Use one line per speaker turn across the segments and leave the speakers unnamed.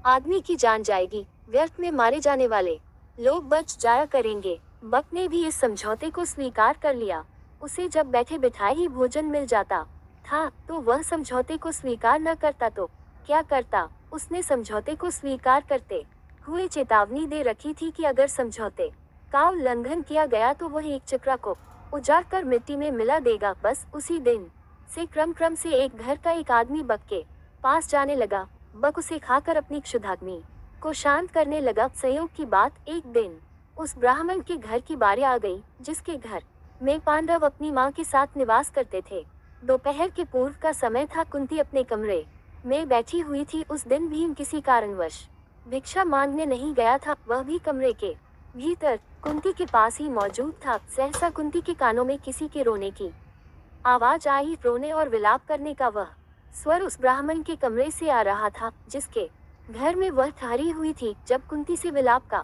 आदमी की जान जाएगी, व्यर्थ में मारे जाने वाले लोग बच जाया करेंगे। बक ने भी इस समझौते को स्वीकार कर लिया। उसे जब बैठे बिठाए ही भोजन मिल जाता था तो वह समझौते को स्वीकार न करता तो क्या करता। उसने समझौते को स्वीकार करते हुए चेतावनी दे रखी थी कि अगर समझौते का उल्लंघन किया गया तो वह एक चक्रा को उजाड़ कर मिट्टी में मिला देगा। बस उसी दिन से क्रम से एक घर का एक आदमी बक के पास जाने लगा। बक उसे खाकर अपनी क्षुधाग्नि को शांत करने लगा। संयोग की बात, एक दिन उस ब्राह्मण के घर की बारी आ गई जिसके घर में पांडव अपनी माँ के साथ निवास करते थे। दोपहर के पूर्व का समय था। कुंती अपने कमरे में बैठी हुई थी। उस दिन भीम किसी कारणवश भिक्षा मांगने नहीं गया था। वह भी कमरे के भीतर कुंती के पास ही मौजूद था। सहसा कुंती के कानों में किसी के रोने की आवाज आई। रोने और विलाप करने का वह स्वर उस ब्राह्मण के कमरे से आ रहा था जिसके घर में वह ठहरी हुई थी। जब कुंती से विलाप का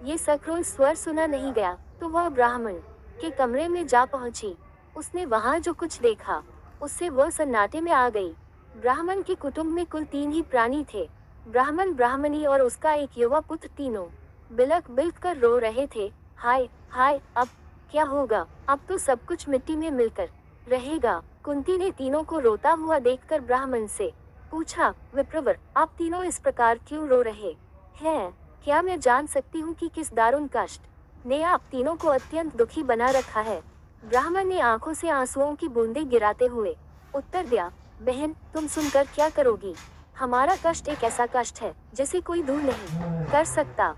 ये सक्रोल स्वर सुना नहीं गया तो वह ब्राह्मण के कमरे में जा पहुंची। उसने वहां जो कुछ देखा उससे वह सन्नाटे में आ गई। ब्राह्मण के कुटुंब में कुल 3 ही प्राणी थे, ब्राह्मण, ब्राह्मणी और उसका एक युवा पुत्र। तीनों बिलख बिलख कर रो रहे थे। हाय हाय, अब क्या होगा? अब तो सब कुछ मिट्टी में मिलकर रहेगा। कुंती ने तीनों को रोता हुआ देखकर ब्राह्मण से पूछा, विप्रवर, आप तीनों इस प्रकार क्यों रो रहे हैं? क्या मैं जान सकती हूँ कि किस दारुण कष्ट ने आप तीनों को अत्यंत दुखी बना रखा है? ब्राह्मण ने आंखों से आंसुओं की बूंदें गिराते हुए उत्तर दिया, बहन, तुम सुनकर क्या करोगी? हमारा कष्ट एक ऐसा कष्ट है जिसे कोई दूर नहीं कर सकता।